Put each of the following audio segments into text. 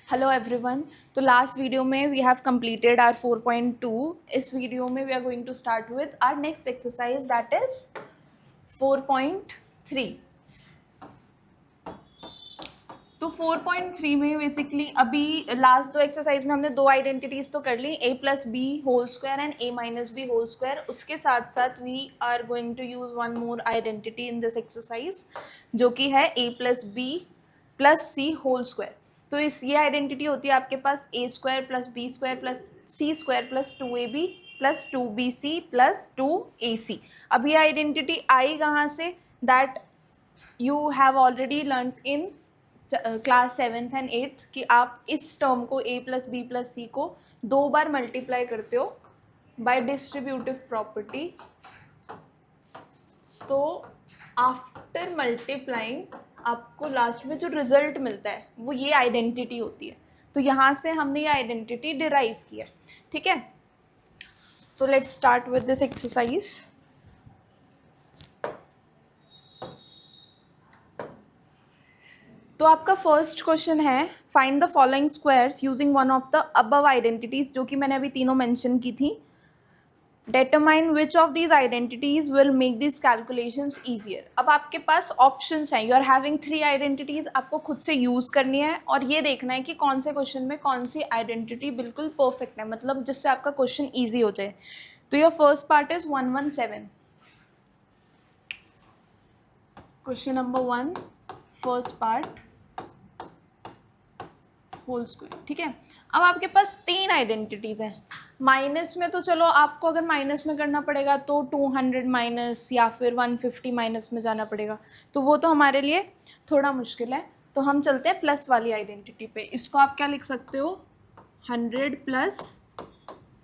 Hello everyone. तो last video में we have completed our 4.2. इस वीडियो में we are going to start with our next exercise that is 4.3. तो 4.3 में basically अभी लास्ट दो एक्सरसाइज में हमने दो आइडेंटिटीज तो कर ली, a plus b whole square and a minus B whole square. उसके साथ साथ we are going to use one more identity in this exercise जो कि है a plus b plus c whole square. तो ये आइडेंटिटी होती है आपके पास a square plus b square plus C square plus 2ab plus 2bc plus 2ac. अब ये आइडेंटिटी आई कहाँ से? That you have already learn in class 7th and 8th कि आप इस टर्म को a प्लस बी प्लस सी को दो बार मल्टीप्लाई करते हो बाय डिस्ट्रीब्यूटिव प्रॉपर्टी. तो आफ्टर मल्टीप्लाइंग आपको लास्ट में जो रिजल्ट मिलता है वो ये आइडेंटिटी होती है. तो यहाँ से हमने ये आइडेंटिटी डिराइव किया. ठीक है, तो let's start with this exercise. तो आपका फर्स्ट क्वेश्चन है find the following squares using one of the above identities, जो कि मैंने अभी तीनों मेंशन की थी. Determine which of these identities will make these calculations easier. अब आपके पास ऑप्शंस हैं. यू आर हैविंग 3 आइडेंटिटीज, आपको खुद से यूज़ करनी है और ये देखना है कि कौन से क्वेश्चन में कौन सी आइडेंटिटी बिल्कुल परफेक्ट है, मतलब जिससे आपका क्वेश्चन ईजी हो जाए. तो your first part is 117. Question number 1 first part whole square. ठीक है, अब आपके पास 3 आइडेंटिटीज हैं. माइनस में तो चलो आपको अगर माइनस में करना पड़ेगा तो 200 माइनस या फिर 150 माइनस में जाना पड़ेगा, तो वो तो हमारे लिए थोड़ा मुश्किल है. तो हम चलते हैं प्लस वाली आइडेंटिटी पे. इसको आप क्या लिख सकते हो? 100 प्लस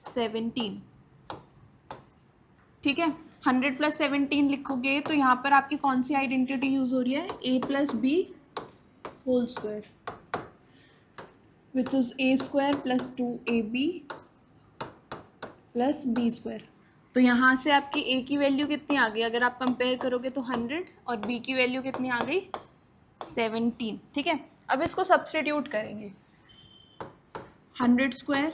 17. ठीक है, 100 प्लस 17 लिखोगे तो यहाँ पर आपकी कौन सी आइडेंटिटी यूज हो रही है? a plus b whole square which is a square plus 2ab plus b square. तो यहाँ से आपकी a की वैल्यू कितनी आ गई? अगर आप कंपेयर करोगे तो 100 और b की वैल्यू कितनी आ गई? 17. ठीक है, अब इसको सब्सटीट्यूट करेंगे. 100 स्क्वायर,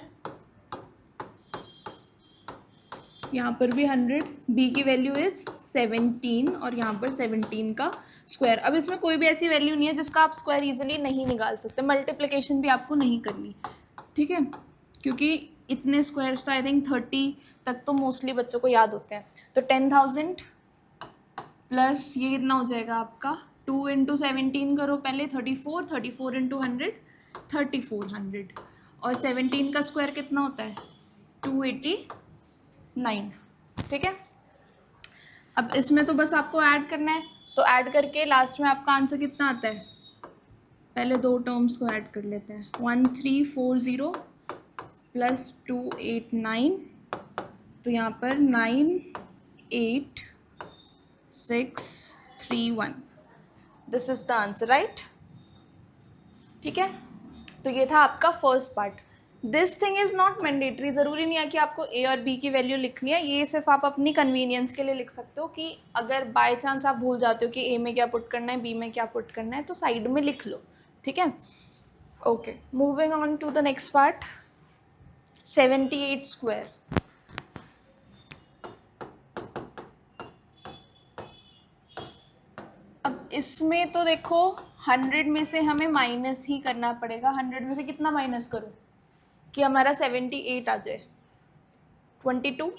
यहाँ पर भी 100, b की वैल्यू इज 17 और यहाँ पर 17 का स्क्वायर. अब इसमें कोई भी ऐसी वैल्यू नहीं है जिसका आप स्क्वायर इजीली नहीं निकाल सकते. मल्टीप्लिकेशन भी आपको नहीं करनी. ठीक है, क्योंकि इतने स्क्वायर्स तो आई थिंक 30 तक तो मोस्टली बच्चों को याद होते हैं. तो 10,000 प्लस ये कितना हो जाएगा आपका? 2 इंटू 17 करो पहले, 34. 34 इंटू 100 3400. और 17 का स्क्वायर कितना होता है? 289. ठीक है, अब इसमें तो बस आपको ऐड करना है. तो ऐड करके लास्ट में आपका आंसर कितना आता है? पहले दो टर्म्स को ऐड कर लेते हैं. 1340 प्लस 289. तो यहाँ पर 98631. This is the answer, right? ठीक है, तो ये था आपका first part. This thing is not mandatory. ज़रूरी नहीं है कि आपको a और b की वैल्यू लिखनी है. ये सिर्फ आप अपनी कन्वीनियंस के लिए लिख सकते हो कि अगर बाय चांस आप भूल जाते हो कि a में क्या पुट करना है, b में क्या पुट करना है, तो साइड में लिख लो. ठीक है, okay. Moving on to the next part. 78 square. अब इसमें तो देखो 100 में से हमें माइनस ही करना पड़ेगा. 100 में से कितना माइनस करूं कि हमारा 78 आ जाए? 22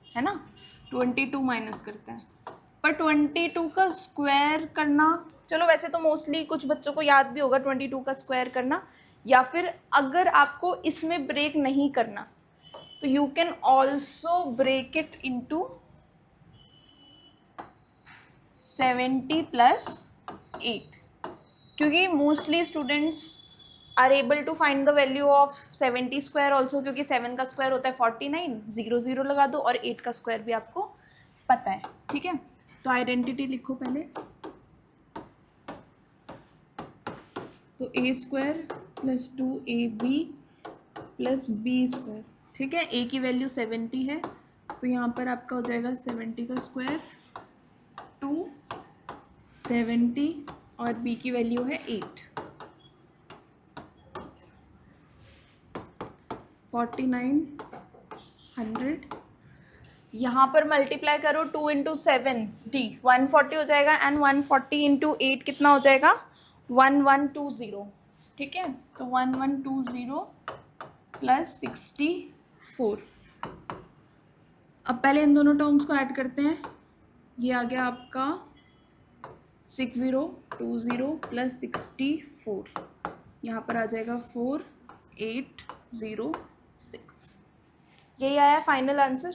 है ना. 22 माइनस करते हैं. पर 22 का स्क्वायर करना, चलो वैसे तो मोस्टली कुछ बच्चों को याद भी होगा 22 का स्क्वायर करना. या फिर अगर आपको इसमें ब्रेक नहीं करना तो you can also break it into 70 plus 8, क्योंकि mostly students are able to find the value of 70 square also, क्योंकि 7 का स्क्वायर होता है 49. 0 0 लगा दो और 8 का स्क्वायर भी आपको पता है. ठीक है, तो आइडेंटिटी लिखो पहले. तो a square plus 2ab plus b square. ठीक है, a की वैल्यू 70 है तो यहाँ पर आपका हो जाएगा 70 का स्क्वायर 270 और b की वैल्यू है 8. 4900, यहाँ पर मल्टीप्लाई करो 2 इंटू 7 140 हो जाएगा, एंड 140 इंटू 8 कितना हो जाएगा 1120, ठीक है। तो 1120 प्लस 64। अब पहले इन दोनों टर्म्स को ऐड करते हैं। ये आ गया आपका 6020 प्लस 64, यहाँ पर आ जाएगा 4806। यही आया फाइनल आंसर,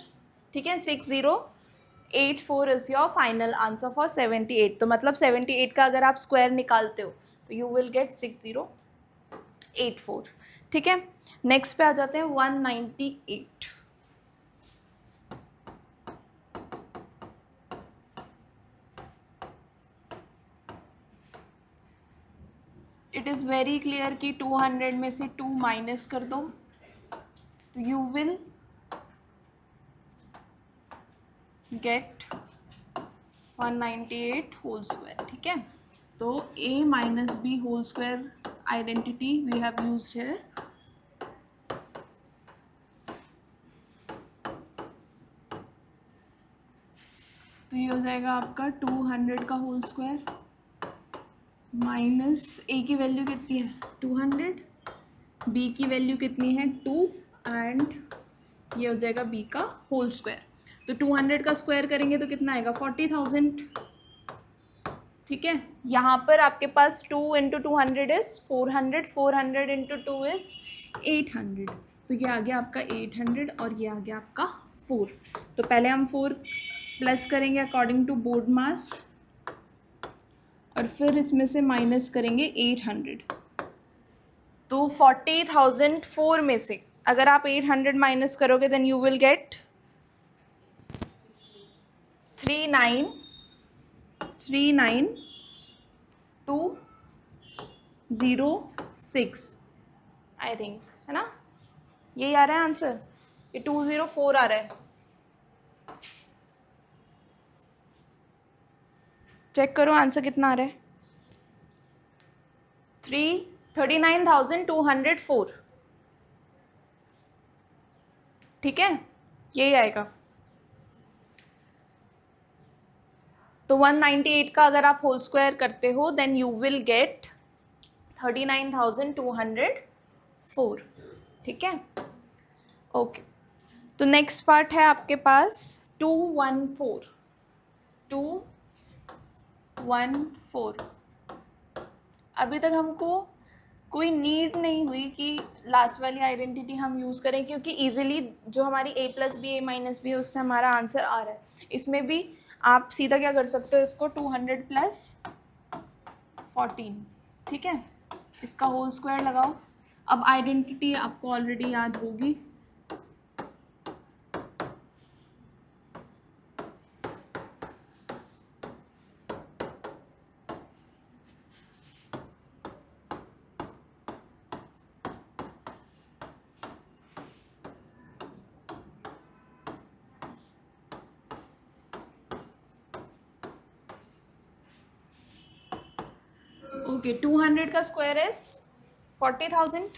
ठीक है। 6084 is your final answer for 78। तो मतलब 78 का अगर आप स्क्वायर निकालते हो तो यू विल गेट 6084, ठीक है। नेक्स्ट पे आ जाते हैं 198। इट इज़ वेरी क्लियर कि 200 में से 2 माइनस कर दो तो you will get 198 whole square, ठीक है। तो a minus B whole square identity we have used here. तो ये हो जाएगा आपका 200 का होल स्क्वायर माइनस a की वैल्यू कितनी है 200, b की वैल्यू कितनी है 2, एंड ये हो जाएगा b का होल स्क्वायर। तो 200 का स्क्वायर करेंगे तो कितना आएगा 40,000, ठीक है। यहाँ पर आपके पास 2 इंटू 200 इज 400, 400 इंटू 2 इज 800। तो ये आ गया आपका 800 और ये आ गया आपका 4। तो पहले हम 4 प्लस करेंगे अकॉर्डिंग टू बोर्ड मास, और फिर इसमें से माइनस करेंगे 800। तो 40,004 में से अगर आप 800 माइनस करोगे then you will get 3939206 I think, है ना। यही आ रहा है आंसर, ये 204 आ रहा है। चेक करो आंसर कितना आ रहा है 39,204, ठीक है। यही आएगा। तो 198 का अगर आप होल स्क्वायर करते हो देन यू विल गेट 39,204, ठीक है। ओके, तो नेक्स्ट पार्ट है आपके पास 214। अभी तक हमको कोई नीड नहीं हुई कि लास्ट वाली आइडेंटिटी हम यूज़ करें, क्योंकि इजीली जो हमारी a plus b a minus b उससे हमारा आंसर आ रहा है। इसमें भी आप सीधा क्या कर सकते हो, इसको 200 प्लस 14, ठीक है, इसका होल स्क्वायर लगाओ। अब आइडेंटिटी आपको ऑलरेडी याद होगी, ओके। 200 का स्क्वायर इज 40,000।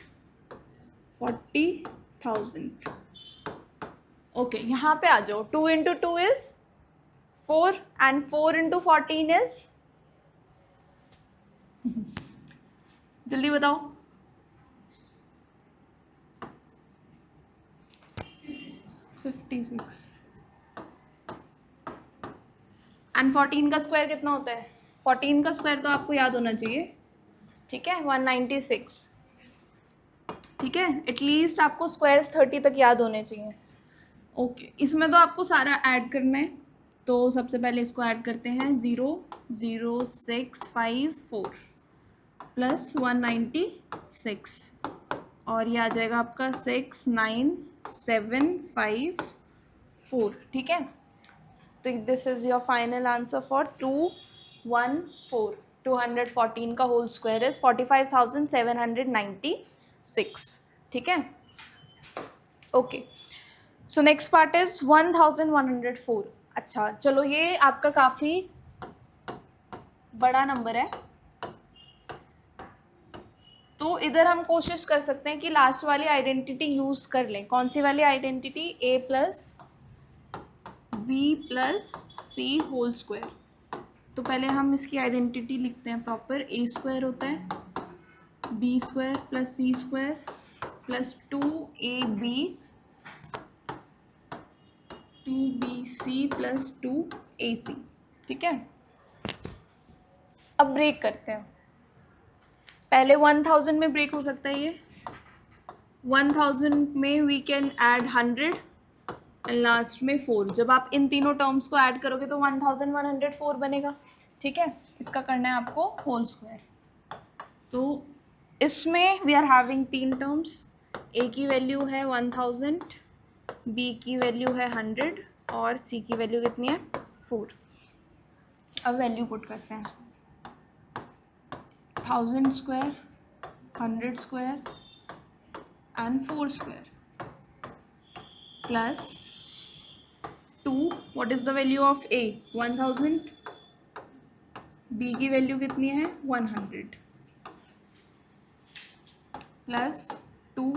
ओके, यहाँ पे आ जाओ। 2 into 2 is 4 and 4 into 14 is जल्दी बताओ 56। एंड 14 का स्क्वायर कितना होता है 14 का स्क्वायर तो आपको याद होना चाहिए, ठीक है, 196, ठीक है। एटलीस्ट आपको स्क्वायर्स 30 तक याद होने चाहिए। ओके, इसमें तो आपको सारा ऐड करना है। तो सबसे पहले इसको ऐड करते हैं 00654 प्लस 196, और ये आ जाएगा आपका 69754, ठीक है। तो this is your final answer for 214। 214 का होल स्क्वायर इज 45,796, ठीक है। Okay, so next part is 1104। अच्छा चलो, ये आपका काफ़ी बड़ा नंबर है, तो इधर हम कोशिश कर सकते हैं कि लास्ट वाली आइडेंटिटी यूज़ कर लें. कौन सी वाली identity? a plus b plus c whole square. तो पहले हम इसकी आइडेंटिटी लिखते हैं प्रॉपर. ए स्क्वायर होता है बी स्क्वायर प्लस सी square plus 2ab 2bc plus 2ac. ठीक है. अब ब्रेक करते हैं. पहले 1000 में ब्रेक हो सकता है ये. 1000 में we can add 100 and last में 4. जब आप इन तीनों टर्म्स को ऐड करोगे तो 1104 बनेगा. ठीक है. इसका करना है आपको होल स्क्वायर. तो इसमें we are having 3 terms. A की वैल्यू है 1000, बी की वैल्यू है 100 और सी की वैल्यू कितनी है? 4. अब वैल्यू पुट करते हैं. 1000 square, 100 square and 4 square plus 2. What is the value of a? 1000. B की वैल्यू कितनी है? 100 प्लस 2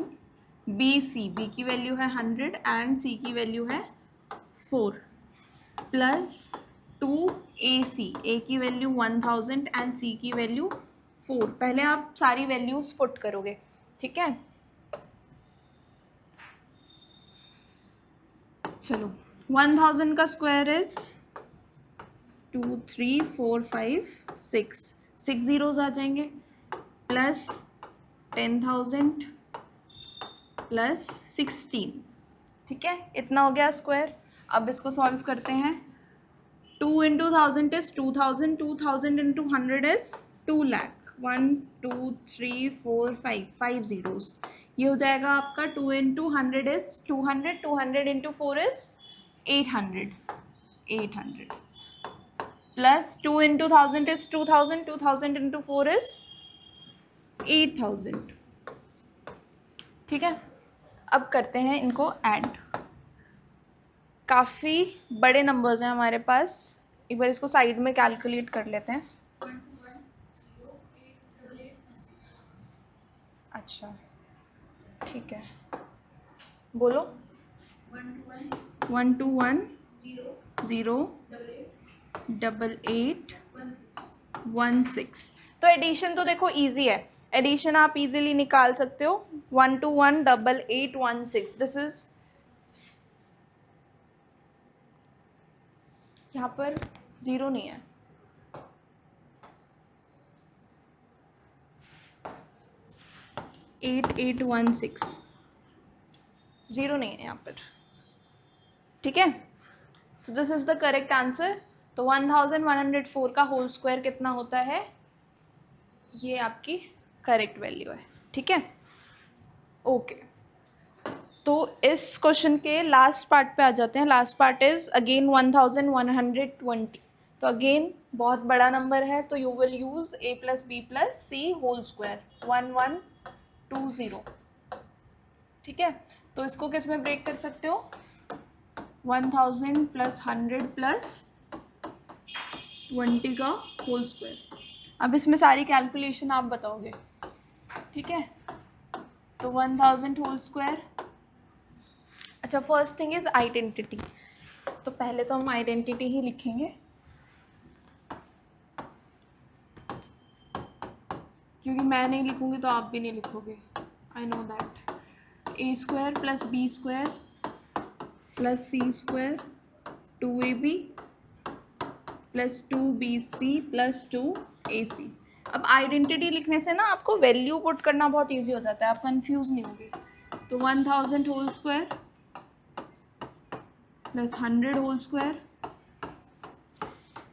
बी सी. बी की वैल्यू है 100 एंड सी की वैल्यू है 4 प्लस 2 ए सी. ए की वैल्यू 1000 एंड सी की वैल्यू 4. पहले आप सारी वैल्यूज पुट करोगे. ठीक है. चलो 1000 का स्क्वायर इज 2 3 4 5 6. 6 जीरोज आ जाएंगे प्लस 10,000 प्लस 16. ठीक है. इतना हो गया स्क्वायर. अब इसको सॉल्व करते हैं. 2 into 1000 is 2000. 2000 into 100 is 2 lakh. 1 2 3 4 5 zeros. ये हो जाएगा आपका 2 into 100 is 200. 200 into 4 is 800. 800 plus 2 into 1000 is 2000. 2000 into 4 is 8000. ठीक है. अब करते हैं इनको ऐड. काफ़ी बड़े नंबर्स हैं हमारे पास. एक बार इसको साइड में कैलकुलेट कर लेते हैं. अच्छा ठीक है. बोलो. 1 2 1 0 8 1 6. तो एडिशन तो देखो इजी है. एडिशन आप इजीली निकाल सकते हो. 1 2 1 8 8 1 6. दिस इज यहाँ पर 0 नहीं है. एट 8 1 6. 0 नहीं है यहाँ पर. ठीक है. So this is the correct answer. तो 1104 का होल स्क्वायर कितना होता है? ये आपकी करेक्ट वैल्यू है. ठीक है. ओके. तो इस क्वेश्चन के लास्ट पार्ट पे आ जाते हैं. Last part is again 1120. तो अगेन बहुत बड़ा नंबर है तो you will use a plus b plus c whole square. 1120. ठीक है. तो इसको किस में ब्रेक कर सकते हो? 1000 प्लस 100 प्लस 20 का होल स्क्वायर. अब इसमें सारी कैलकुलेशन आप बताओगे. ठीक है. तो 1000 होल स्क्वायर. अच्छा फर्स्ट थिंग इज आइडेंटिटी. तो पहले तो हम आइडेंटिटी ही लिखेंगे क्योंकि मैं नहीं लिखूंगी तो आप भी नहीं लिखोगे. I know that. A square plus b square plus C square 2ab plus 2bc plus 2ac. अब आइडेंटिटी लिखने से ना आपको वैल्यू पुट करना बहुत इजी हो जाता है. आप कंफ्यूज नहीं होगे. तो 1000 whole square plus 100 whole square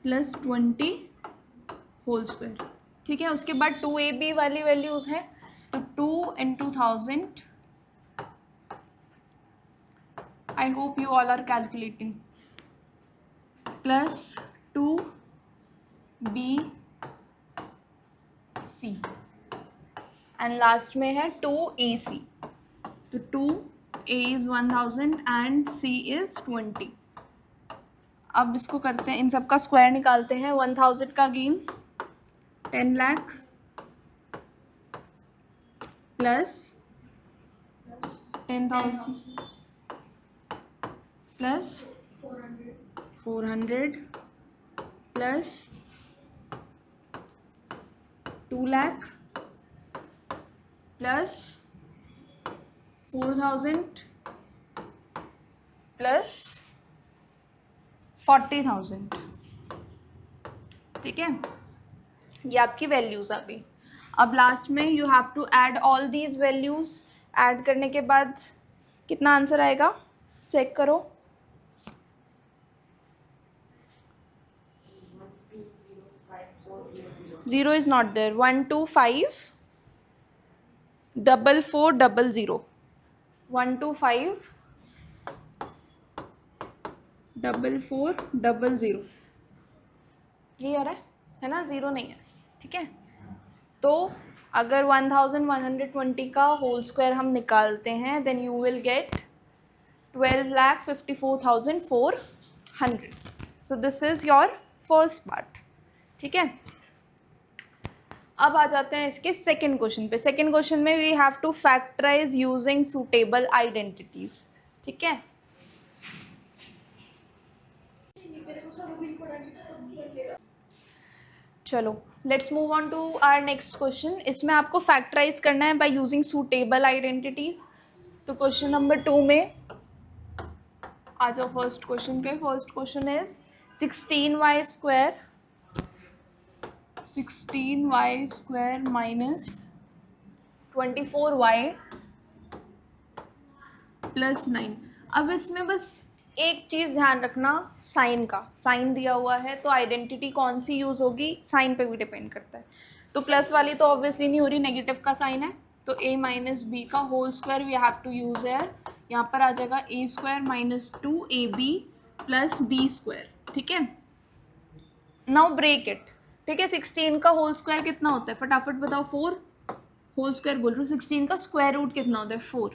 plus 20 whole square. ठीक है. उसके बाद 2ab वाली वैल्यूज हैं तो 2 into 1000. I hope you all are calculating. Plus 2bc and last में है 2ac. तो 2a is 1000 and c is 20. अब इसको करते हैं. इन सब का स्क्वायर निकालते हैं. 1000 का gain 10 lakh plus 10,000 plus 400 plus 2 lakh plus 4,000 plus 40,000। ठीक है, ये आपकी वैल्यूज आ गई। अब लास्ट में you have to add all these values. Add करने के बाद कितना आंसर आएगा चेक करो। 0 इज नॉट देयर। 125,4400 125,4400 ये आ रहा है ना, 0 नहीं है। ठीक है, तो अगर 1120 का होल स्क्वायर हम निकालते हैं then you will get 12,54,400। So this is your first part. ठीक है, अब आ जाते हैं इसके सेकंड क्वेश्चन पे। सेकंड क्वेश्चन में we have to factorise using suitable identities. ठीक है, चलो let's move on to our next question. इसमें आपको फैक्टराइज करना है बाय यूजिंग सुटेबल आइडेंटिटीज। तो क्वेश्चन नंबर 2 में आ जाओ फर्स्ट क्वेश्चन पे। First question is 16y square minus 24y plus 9। अब इसमें बस एक चीज़ ध्यान रखना, साइन का। साइन दिया हुआ है तो आइडेंटिटी कौन सी यूज़ होगी साइन पे भी डिपेंड करता है। तो प्लस वाली तो ऑब्वियसली नहीं हो रही, नेगेटिव का साइन है, तो a माइनस बी का whole square we have to use है। यहाँ पर आ जाएगा a square minus 2ab plus b square. ठीक है, नाउ ब्रेक इट। ठीक है, 16 का होल स्क्वायर कितना होता है फटाफट बताओ। 4 होल स्क्वायर बोल रही हूँ। 16 का स्क्वायर रूट कितना होता है 4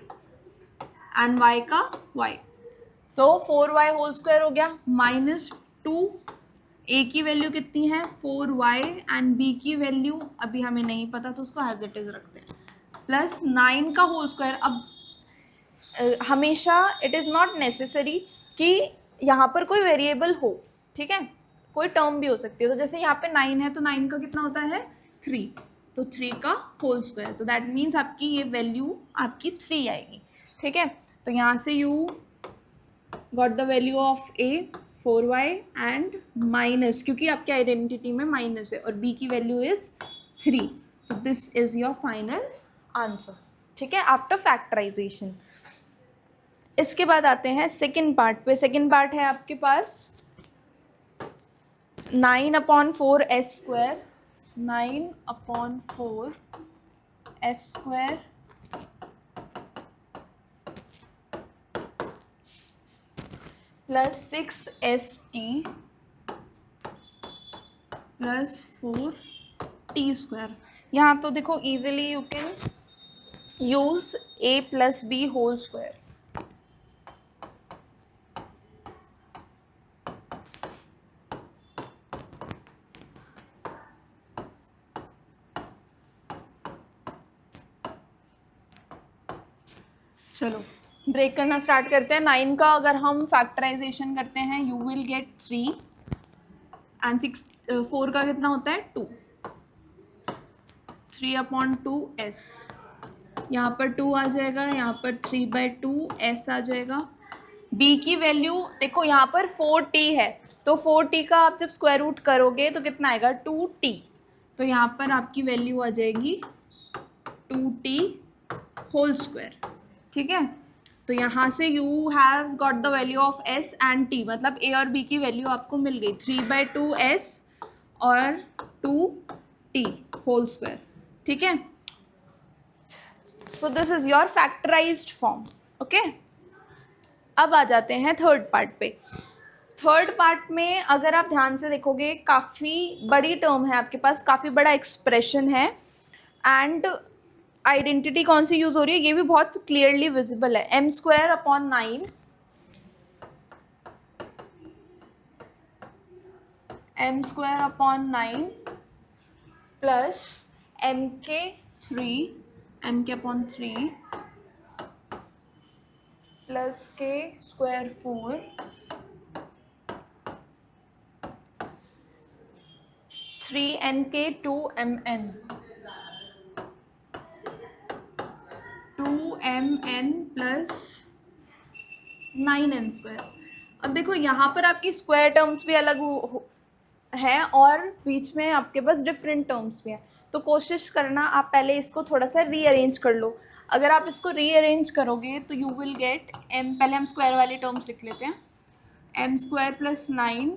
एंड y का y, तो 4y होल स्क्वायर हो गया माइनस 2। a की वैल्यू कितनी है 4y एंड b की वैल्यू अभी हमें नहीं पता तो उसको एज इट इज रखते हैं, प्लस 9 का होल स्क्वायर। अब हमेशा इट इज़ नॉट नेसेसरी कि यहाँ पर कोई वेरिएबल हो। ठीक है, कोई टर्म भी हो सकती है। तो जैसे यहाँ पे 9 है तो 9 का कितना होता है 3, तो 3 का होल स्क्वायर, तो दैट मीन्स आपकी ये वैल्यू आपकी 3 आएगी। ठीक है, तो यहाँ से you got the value of a 4y and minus, क्योंकि आपके आइडेंटिटी में माइनस है, और b की वैल्यू इज 3, तो this is your final answer. ठीक है, आफ्टर फैक्टराइजेशन। इसके बाद आते हैं सेकेंड पार्ट पे। सेकेंड पार्ट है आपके पास 9/4 s square, 9/4 s square plus 6st plus 4t square. यहाँ तो देखो easily you can use a plus b whole square. चलो ब्रेक करना स्टार्ट करते हैं। 9 का अगर हम फैक्टराइजेशन करते हैं यू विल गेट 3 एंड 4 का कितना होता है 2, 3/2s। यहाँ पर 2 आ जाएगा, यहाँ पर 3/2s आ जाएगा। b की वैल्यू देखो यहाँ पर 4t है, तो 4t का आप जब स्क्वायर रूट करोगे तो कितना आएगा 2t, तो यहाँ पर आपकी वैल्यू आ जाएगी 2t होल स्क्वायर। ठीक है, तो यहाँ से you have got the value of s and t, मतलब a और b की वैल्यू आपको मिल गई 3/2s और 2t होल स्क्वायर। ठीक है, so this is your factorised form. Okay, अब आ जाते हैं थर्ड पार्ट पे। थर्ड पार्ट में अगर आप ध्यान से देखोगे काफ़ी बड़ी टर्म है आपके पास, काफ़ी बड़ा एक्सप्रेशन है, एंड आइडेंटिटी कौन सी यूज़ हो रही है ये भी बहुत क्लियरली विजिबल है। m² upon 9 m² upon 9 plus mk 3 n k upon 3 plus k square 4 3n के 2mn 2mn plus 9n square. अब देखो यहाँ पर आपकी स्क्वायर टर्म्स भी अलग हैं और बीच में आपके पास डिफरेंट टर्म्स भी हैं, तो कोशिश करना आप पहले इसको थोड़ा सा रीअरेंज कर लो। अगर आप इसको रीअरेंज करोगे तो यू विल गेट m, पहले हम स्क्वायर वाले टर्म्स लिख लेते हैं, m स्क्वायर प्लस 9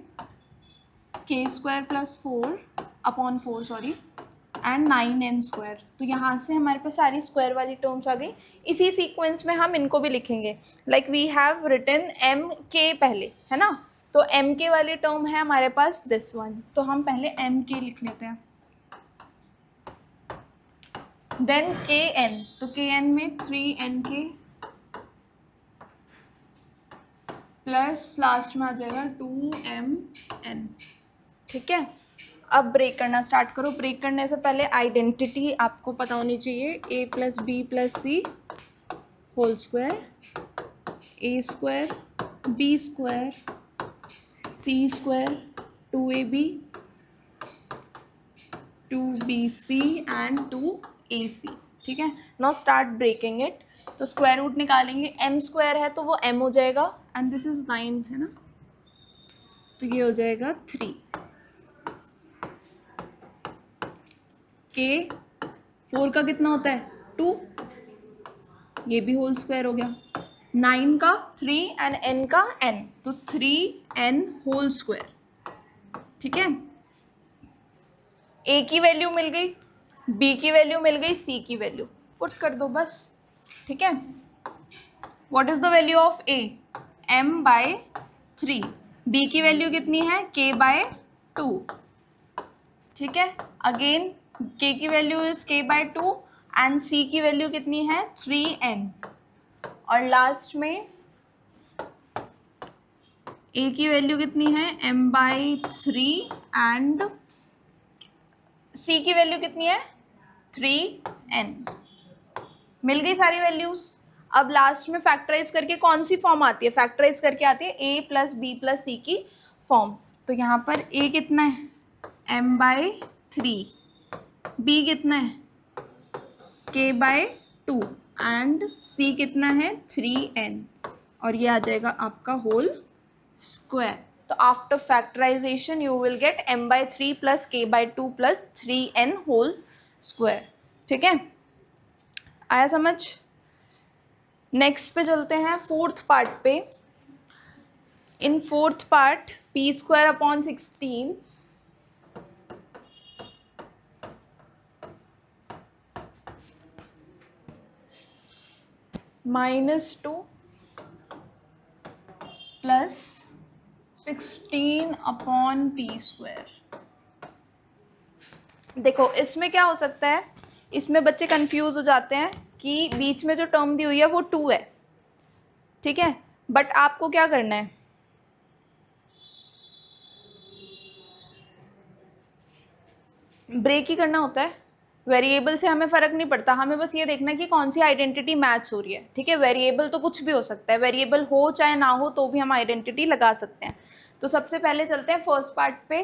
के square plus 4 upon 4 sorry and 9n square. तो यहाँ से हमारे पास सारी स्क्वायर वाली टर्म्स आ गई। इसी सीक्वेंस में हम इनको भी लिखेंगे, like we have written m के पहले, है ना, तो m के वाली टर्म है हमारे पास दिस वन, तो हम पहले m के लिख लेते हैं, देन kn, तो kn में 3n के प्लस लास्ट में आ जाएगा 2mn। ठीक है, अब ब्रेक करना स्टार्ट करो। ब्रेक करने से पहले आइडेंटिटी आपको पता होनी चाहिए, a plus b plus c whole square, a square b square c square 2ab 2bc and 2ac। ठीक है, नाउ स्टार्ट ब्रेकिंग इट। तो स्क्वायर रूट निकालेंगे, m स्क्वायर है तो वो m हो जाएगा एंड दिस इज 9 है ना, तो ये हो जाएगा 3 के 4 का कितना होता है 2, ये भी होल स्क्वायर हो गया, 9 का 3 एंड n का n, तो 3n होल स्क्वायर। ठीक है, a की वैल्यू मिल गई, b की वैल्यू मिल गई, c की वैल्यू पुट कर दो बस। ठीक है, what is the value of a, m by 3, b की वैल्यू कितनी है k बाय 2। ठीक है, अगेन k की value is k by 2 and c की वैल्यू कितनी है 3n, और लास्ट में a की वैल्यू कितनी है m बाई 3 एंड c की वैल्यू कितनी है 3n। मिल गई सारी वैल्यूज। अब लास्ट में फैक्टराइज करके कौन सी फॉर्म आती है, फैक्टराइज करके आती है a प्लस बी प्लस सी की फॉर्म। तो यहाँ पर a कितना है m बाई 3, b कितना है k बाय 2 एंड c कितना है 3n, और ये आ जाएगा आपका होल स्क्वायर। तो after factorisation you will get m by 3 plus k by 2 plus 3n whole square. ठीक है, आया समझ। नेक्स्ट पे चलते हैं फोर्थ पार्ट पे। In fourth part p square upon 16 -2 plus 16 upon P square. देखो इसमें क्या हो सकता है, इसमें बच्चे कंफ्यूज हो जाते हैं कि बीच में जो टर्म दी हुई है वो 2 है। ठीक है, बट आपको क्या करना है, ब्रेक ही करना होता है। वेरिएबल से हमें फ़र्क नहीं पड़ता, हमें बस ये देखना है कि कौन सी आइडेंटिटी मैच हो रही है। ठीक है, वेरिएबल तो कुछ भी हो सकता है, वेरिएबल हो चाहे ना हो तो भी हम आइडेंटिटी लगा सकते हैं। तो सबसे पहले चलते हैं फर्स्ट पार्ट पे।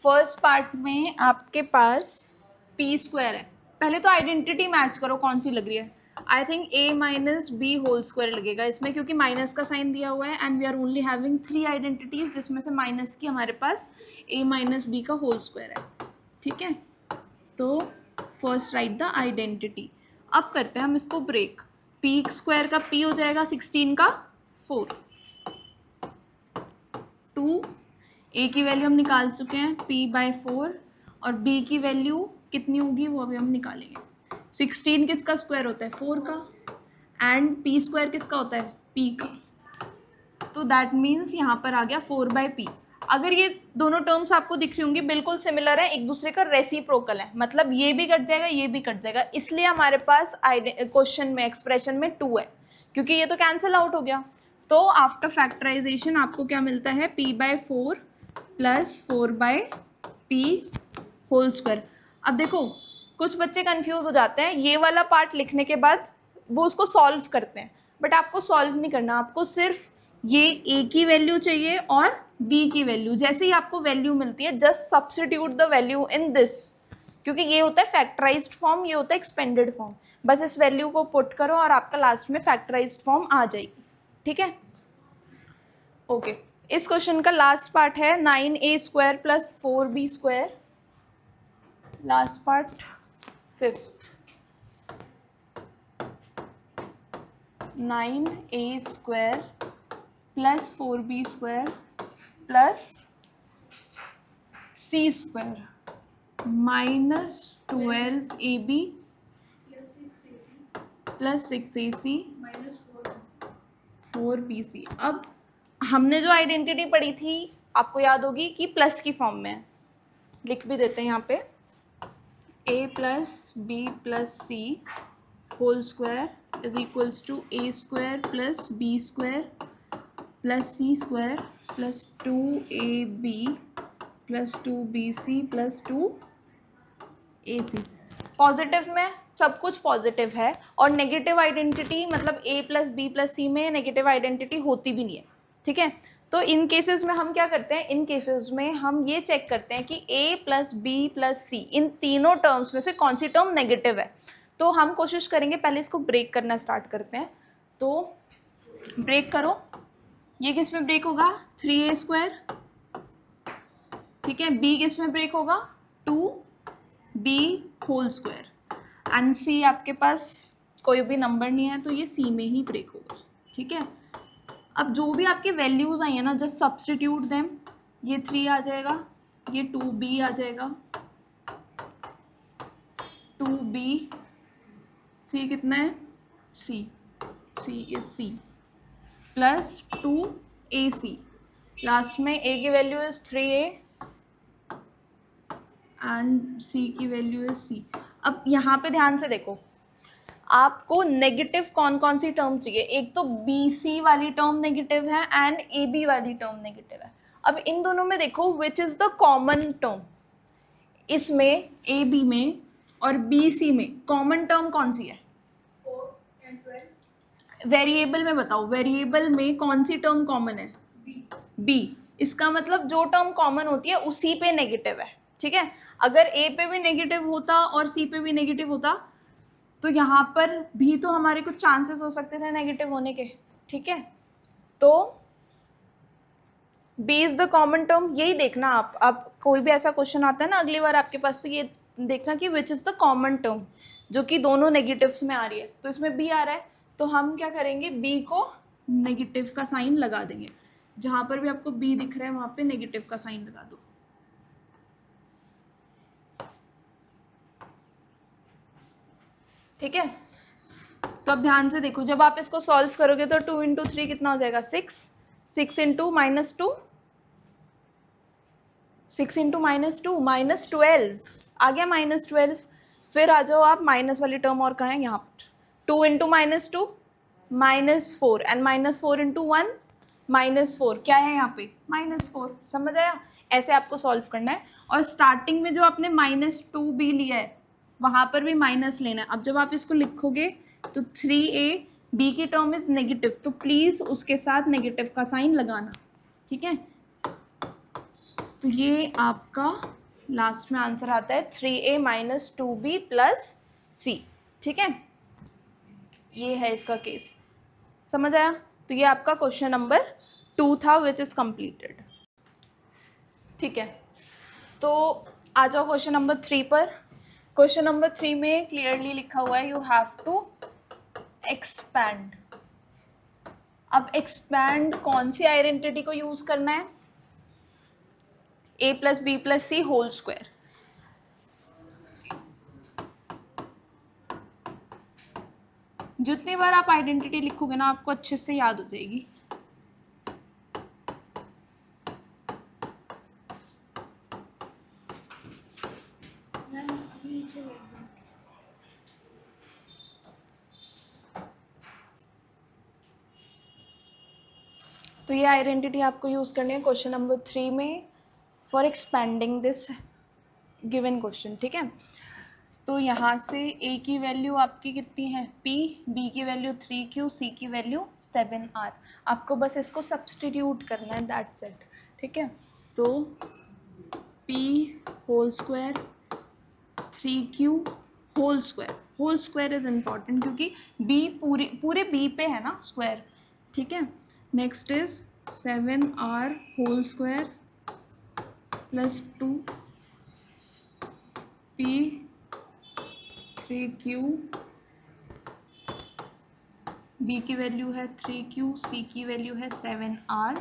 फर्स्ट पार्ट में आपके पास पी स्क्वायर है, पहले तो आइडेंटिटी मैच करो कौन सी लग रही है। I think a minus B whole square लगेगा इसमें, क्योंकि माइनस का साइन दिया हुआ है and we are only having 3 identities, जिसमें से माइनस की हमारे पास a माइनस बी का होल स्क्वायर है। ठीक है, तो फर्स्ट राइट द आइडेंटिटी। अब करते हैं हम इसको ब्रेक। पी स्क्वायर का p हो जाएगा 16 का 4, 2 a की वैल्यू हम निकाल चुके हैं p बाय 4, और b की वैल्यू कितनी होगी वो अभी हम निकालेंगे। 16 किसका स्क्वायर होता है 4 का, एंड p स्क्वायर किसका होता है p का, तो दैट मीन्स यहाँ पर आ गया 4 बाय पी। अगर ये दोनों टर्म्स आपको दिख रही होंगी बिल्कुल सिमिलर है, एक दूसरे का रेसिप्रोकल है, मतलब ये भी कट जाएगा ये भी कट जाएगा, इसलिए हमारे पास क्वेश्चन में एक्सप्रेशन में 2 है, क्योंकि ये तो कैंसिल आउट हो गया। तो आफ्टर फैक्टराइजेशन आपको क्या मिलता है p by 4 plus 4 by p whole square. अब देखो कुछ बच्चे कंफ्यूज हो जाते हैं, ये वाला पार्ट लिखने के बाद वो उसको सॉल्व करते हैं, बट आपको सॉल्व नहीं करना, आपको सिर्फ ये ए की वैल्यू चाहिए और बी की वैल्यू। जैसे ही आपको वैल्यू मिलती है just substitute the value in this, क्योंकि ये होता है फैक्टराइज्ड फॉर्म, ये होता है एक्सपेंडेड फॉर्म। बस इस वैल्यू को पुट करो और आपका लास्ट में फैक्टराइज्ड फॉर्म आ जाएगी। ठीक है, ओके। इस क्वेश्चन का लास्ट पार्ट है 9a² + 4b²। Last part 5th, 9a² + 4b² + c² -12ab + 6ac 4bc। अब हमने जो आइडेंटिटी पढ़ी थी आपको याद होगी कि प्लस की फॉर्म में है, लिख भी देते हैं यहाँ पे, a + b + c whole square is equals to a² + b² + c² + 2ab + 2bc + 2ac। Positive में सब कुछ पॉजिटिव है, और नेगेटिव आइडेंटिटी मतलब a + b + c में नेगेटिव आइडेंटिटी होती भी नहीं है। ठीक है, तो इन केसेस में हम क्या करते हैं, इन केसेस में हम ये चेक करते हैं कि a + b + c इन तीनों टर्म्स में से कौन सी टर्म नेगेटिव है। तो हम कोशिश करेंगे, पहले इसको ब्रेक करना स्टार्ट करते हैं। तो ब्रेक करो, ये किस में ब्रेक होगा, 3a²। ठीक है, b किस में ब्रेक होगा, 2b whole square, and c आपके पास कोई भी नंबर नहीं है तो ये c में ही ब्रेक होगा। ठीक है, अब जो भी आपके वैल्यूज आई है ना, जस्ट सब्स्टिट्यूट देम। ये 3 आ जाएगा, ये 2b आ जाएगा, 2b, c कितना है, c is c plus 2ac। Last में a की value is 3a and c की वैल्यू इज c। अब यहाँ पे ध्यान से देखो, आपको नेगेटिव कौन कौन सी टर्म चाहिए, एक तो BC वाली टर्म नेगेटिव है एंड AB वाली टर्म नेगेटिव है। अब इन दोनों में देखो which is the common term, इसमें AB में और BC में कॉमन टर्म कौन सी है, 4 and 12। वेरिएबल में बताओ, वेरिएबल में कौन सी टर्म कॉमन है, B। इसका मतलब जो टर्म कॉमन होती है उसी पे नेगेटिव है। ठीक है, अगर A पे भी नेगेटिव होता और C पे भी नेगेटिव होता तो यहाँ पर भी तो हमारे कुछ चांसेस हो सकते थे नेगेटिव होने के। ठीक है, तो B is the common term, यही देखना आप। अब कोई भी ऐसा क्वेश्चन आता है ना अगली बार आपके पास, तो ये देखना कि which is the common term जो कि दोनों नेगेटिव्स में आ रही है। तो इसमें B आ रहा है, तो हम क्या करेंगे, B को नेगेटिव का साइन लगा देंगे। जहाँ पर भी आपको B दिख रहा है वहाँ पे नेगेटिव का साइन लगा दो। ठीक है, तो अब ध्यान से देखो, जब आप इसको सॉल्व करोगे तो 2 × 3 कितना हो जाएगा, 6। 6 × -2 6 × -2 -12 आ गया, -12। फिर आ जाओ आप, माइनस वाली टर्म और कहाँ है, यहाँ पर 2 × -2 -4 एंड -4 × 1 -4, क्या है यहाँ पे, -4। समझ आया, ऐसे आपको सॉल्व करना है। और स्टार्टिंग में जो आपने -2b लिया है वहाँ पर भी माइनस लेना है। अब जब आप इसको लिखोगे तो 3a, b की टर्म इज नेगेटिव, तो प्लीज़ उसके साथ नेगेटिव का साइन लगाना। ठीक है, तो ये आपका लास्ट में आंसर आता है 3a - 2b + c। ठीक है, ये है इसका केस। समझ आया, तो ये आपका क्वेश्चन नंबर 2 था विच इज़ कंप्लीटेड। ठीक है, तो आ जाओ क्वेश्चन नंबर 3 पर। क्वेश्चन नंबर 3 में क्लियरली लिखा हुआ है यू हैव टू एक्सपैंड। अब एक्सपैंड कौन सी आइडेंटिटी को यूज करना है, a + b + c whole square. जितनी बार आप आइडेंटिटी लिखोगे ना आपको अच्छे से याद हो जाएगी। तो ये आइडेंटिटी आपको यूज़ करनी है क्वेश्चन नंबर 3 में for expanding this given question. ठीक है, तो यहाँ से a की वैल्यू आपकी कितनी है p, b की वैल्यू 3q, c की वैल्यू 7r। आपको बस इसको सब्सटीट्यूट करना है, दैट्स इट। ठीक है, तो p whole square 3q whole square is important क्योंकि b पूरे b पे है ना स्क्वायर। ठीक है, next is 7r whole square plus 2p 3q, b की वैल्यू है 3q, c की वैल्यू है 7r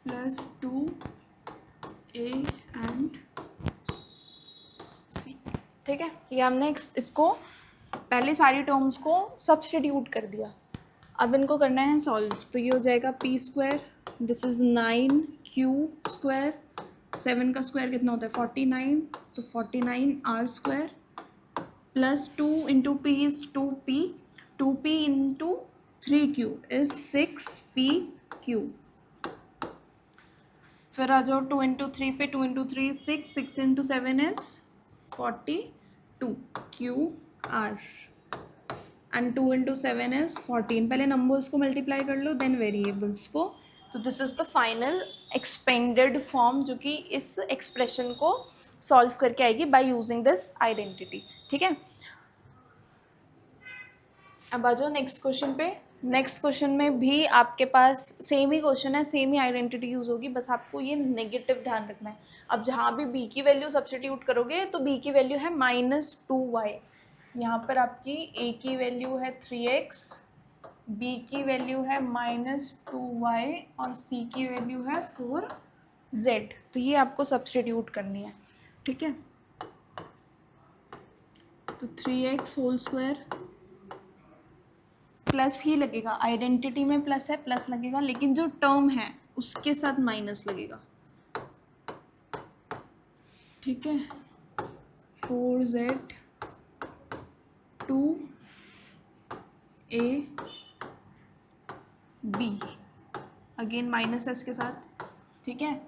plus 2a and c। ठीक है, ये हमने इसको पहले सारी टर्म्स को सब्स्टिट्यूट कर दिया, अब इनको करना है सॉल्व। तो ये हो जाएगा p square, this is 9q square, 7 का स्क्वायर कितना होता है 49, तो 49r square plus 2 into P is 2p into 3q is 6pq। फिर आ जाओ 2 इंटू 3 पे, 2 into 3 6 into 7 is 42qr and 2 into 7 is 14। पहले नंबर्स को मल्टीप्लाई कर लो देन वेरिएबल्स को। तो this is the final expanded form जो कि इस एक्सप्रेशन को सॉल्व करके आएगी बाय यूजिंग दिस आइडेंटिटी। ठीक है, अब आ जाओ नेक्स्ट क्वेश्चन पे। नेक्स्ट क्वेश्चन में भी आपके पास सेम ही क्वेश्चन है, सेम ही आइडेंटिटी यूज़ होगी, बस आपको ये नेगेटिव ध्यान रखना है। अब जहाँ भी b की वैल्यू सब्स्टिट्यूट करोगे तो b की वैल्यू है -2y, यहाँ पर आपकी a की वैल्यू है 3x, b की वैल्यू है -2y और c की वैल्यू है 4z। तो ये आपको सब्स्टिट्यूट करनी है। ठीक है, तो 3x होल स्क्वायर प्लस ही लगेगा, आइडेंटिटी में प्लस है, प्लस लगेगा, लेकिन जो टर्म है उसके साथ माइनस लगेगा। ठीक है, 4z 2a b, again minus है इसके साथ। ठीक है,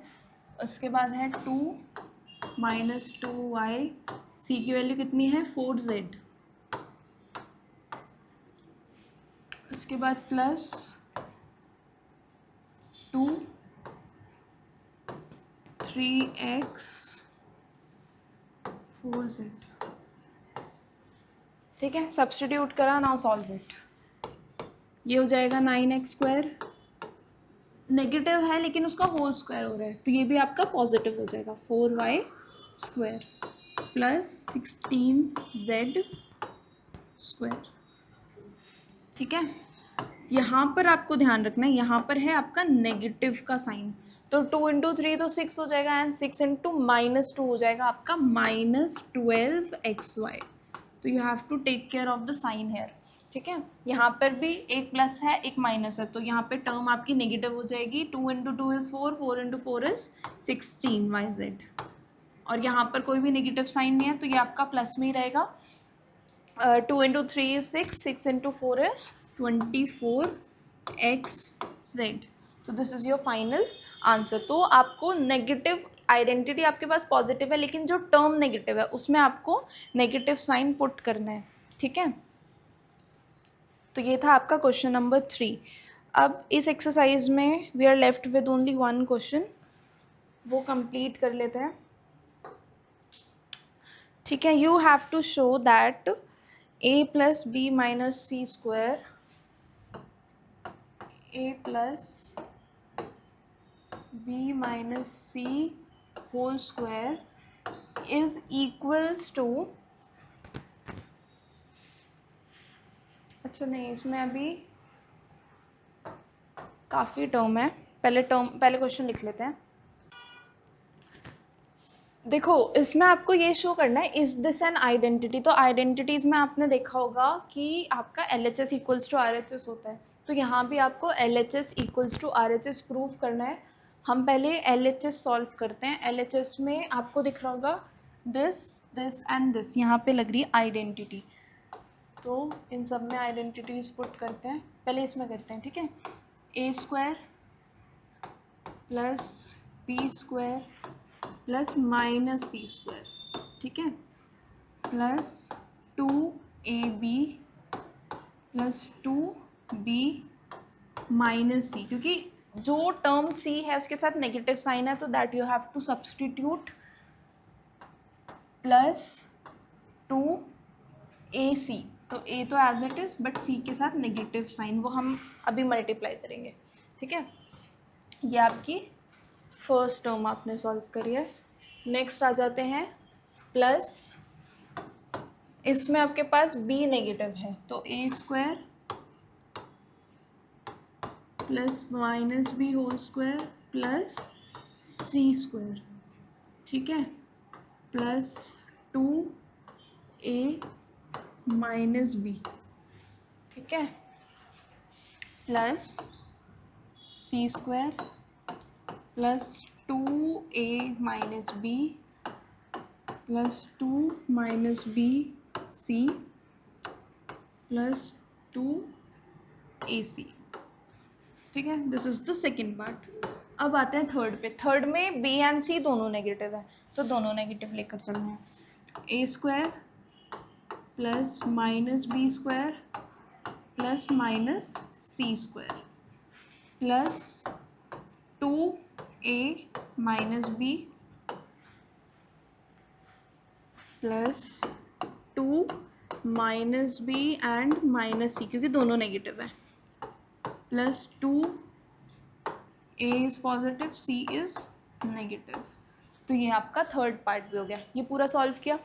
उसके बाद है 2 माइनस 2y, c की वैल्यू कितनी है 4z, उसके बाद प्लस 2 3x 4z। ठीक है, सब्स्टिट्यूट करा, नाउ सॉल्व इट। ये हो जाएगा 9x स्क्वायर, नेगेटिव है लेकिन उसका होल स्क्वायर हो रहा है तो ये भी आपका पॉजिटिव हो जाएगा, 4y square plus 16z square. ठीक है, यहाँ पर आपको ध्यान रखना है, यहाँ पर है आपका नेगेटिव का साइन, तो 2 इंटू 3 तो 6 हो जाएगा एंड 6 इंटू -2 हो जाएगा आपका -12xy। तो you have to take care of the sign here. ठीक है, यहाँ पर भी एक प्लस है एक माइनस है, तो यहाँ पे टर्म आपकी नेगेटिव हो जाएगी। 2 into 2 is 4, 4 into 4 is 16yz, और यहाँ पर कोई भी नेगेटिव साइन नहीं है तो ये आपका प्लस में ही रहेगा। 2 into 3 is 6, 6 into 4 is 24xz। तो this is your final answer. तो आपको नेगेटिव आइडेंटिटी आपके पास पॉजिटिव है लेकिन जो टर्म नेगेटिव है उसमें आपको नेगेटिव साइन पुट करना है। ठीक है, तो ये था आपका क्वेश्चन नंबर 3। अब इस एक्सरसाइज में we are left with only one question, वो कंप्लीट कर लेते हैं। ठीक है, you have to show that a plus b minus c square, a plus b minus c whole square is equals to, अच्छा नहीं इसमें अभी काफ़ी टर्म है, पहले क्वेश्चन लिख लेते हैं। देखो इसमें आपको ये शो करना है इज दिस एन आइडेंटिटी। तो आइडेंटिटीज़ में आपने देखा होगा कि आपका LHS इक्वल्स टू RHS होता है, तो यहाँ भी आपको LHS equals to RHS prove करना है। हम पहले LHS सॉल्व करते हैं। LHS में आपको दिख रहा होगा दिस दिस एंड दिस, यहाँ पे लग रही है आइडेंटिटी, तो इन सब में आइडेंटिटीज़ पुट करते हैं। पहले इसमें करते हैं। ठीक है, a square plus b square plus minus c square, ठीक है, plus 2ab plus 2b minus C, क्योंकि जो टर्म सी है उसके साथ नेगेटिव साइन है तो that you have to substitute plus 2ac, तो a तो as it is but c के साथ नेगेटिव साइन, वो हम अभी मल्टीप्लाई करेंगे, ठीक है। ये आपकी फर्स्ट टर्म आपने सॉल्व करी है। नेक्स्ट आ जाते हैं प्लस, इसमें आपके पास b नेगेटिव है तो a square plus minus B whole square plus C square, ठीक है, प्लस 2a माइनस बी, ठीक है, प्लस सी square plus 2a minus B plus 2 minus B C plus 2ac, ठीक है। This is the second part. अब आते हैं third पे। थर्ड में b एंड c दोनों नेगेटिव है तो दोनों नेगेटिव लेकर चलना है। a square plus minus B square plus minus c square plus 2a minus B plus 2 minus B and minus C, क्योंकि दोनों नेगेटिव है, plus 2a is positive c is negative. तो ये आपका थर्ड पार्ट भी हो गया। ये पूरा सॉल्व किया,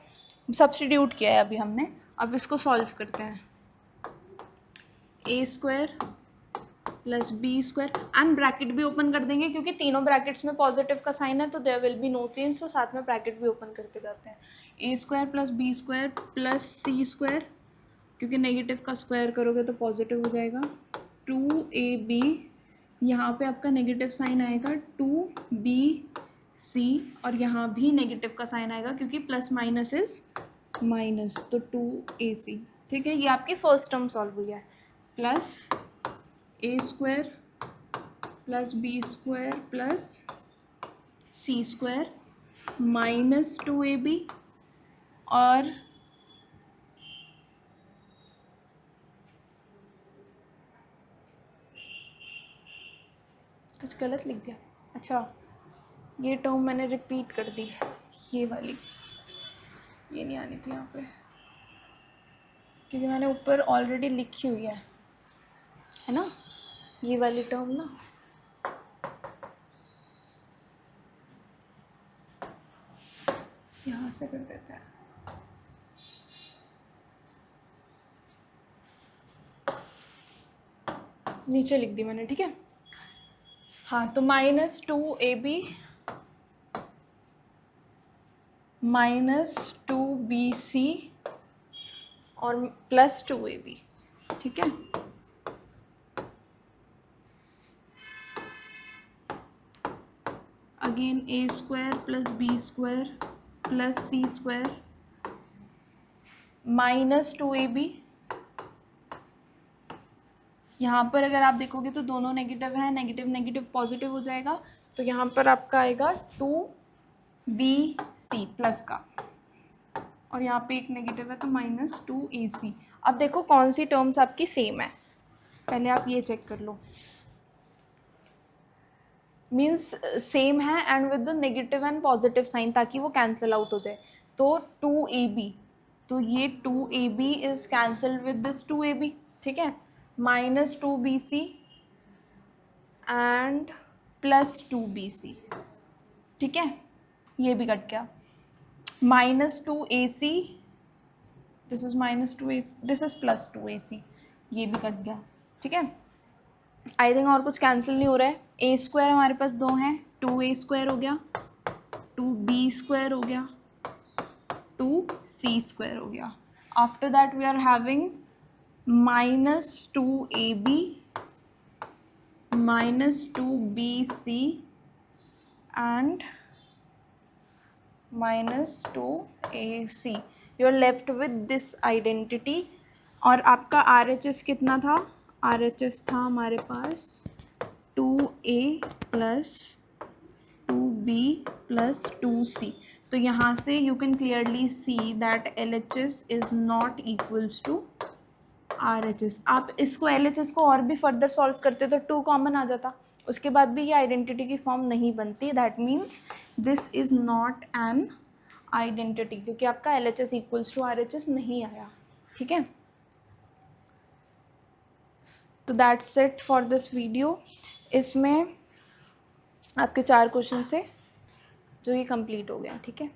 सब्स्टिट्यूट किया है अभी हमने। अब इसको सॉल्व करते हैं। a square plus b square and bracket भी ओपन कर देंगे क्योंकि तीनों ब्रैकेट्स में पॉजिटिव का साइन है तो there will be no change, तो साथ में ब्रैकेट भी ओपन करते जाते हैं। a square plus b square plus C square, क्योंकि नेगेटिव का स्क्वायर करोगे तो पॉजिटिव हो जाएगा, 2ab, यहाँ पे आपका नेगेटिव साइन आएगा 2bc और यहाँ भी नेगेटिव का साइन आएगा क्योंकि प्लस माइनस इज माइनस, तो 2ac, ठीक है। ये आपकी फर्स्ट टर्म सॉल्व हुई है। Plus a square plus b square plus C square minus 2ab और कुछ गलत लिख दिया, अच्छा ये टर्म मैंने रिपीट कर दी, ये वाली, ये नहीं आनी थी यहाँ पे क्योंकि मैंने ऊपर ऑलरेडी लिखी हुई है ना, ये वाली टर्म ना, यहाँ से कर देते हैं। नीचे लिख दी मैंने, ठीक है। हाँ, तो माइनस 2ab माइनस 2bc और प्लस 2ab, ठीक है। Again a square plus b square plus C square minus 2ab, यहाँ पर अगर आप देखोगे तो दोनों नेगेटिव है, नेगेटिव नेगेटिव पॉजिटिव हो जाएगा, तो यहाँ पर आपका आएगा 2bc प्लस का और यहाँ पे एक नेगेटिव है तो माइनस 2ac। अब देखो कौन सी टर्म्स आपकी सेम है, पहले आप ये चेक कर लो, मीन्स सेम है and with the negative and positive sign ताकि वो कैंसिल आउट हो जाए। तो 2ab, तो ये 2ab is cancel with this 2ab, ठीक है, minus 2bc and plus 2bc, ठीक है, ये भी कट गया। Minus 2ac, this is minus 2ac, this is plus 2ac, ये भी कट गया, ठीक है। आई थिंक और कुछ कैंसिल नहीं हो रहा है। a स्क्वायर हमारे पास दो हैं, 2a स्क्वायर हो गया, 2b स्क्वायर हो गया, 2c स्क्वायर हो गया। After that we are having minus 2ab minus 2bc and minus 2ac। You are left with this identity. और आपका RHS कितना था? RHS था हमारे पास 2a plus 2b plus 2c। तो यहाँ से you can clearly see that LHS is not equals to RHS। आप इसको LHS को और भी फर्दर सॉल्व करते तो 2 कॉमन आ जाता, उसके बाद भी ये आइडेंटिटी की फॉर्म नहीं बनती। That means this is not an identity, क्योंकि आपका LHS इक्वल्स टू RHS नहीं आया। ठीक है, तो that's it for this video. इसमें आपके 4 क्वेश्चन से जो ये कंप्लीट हो गया। ठीक है।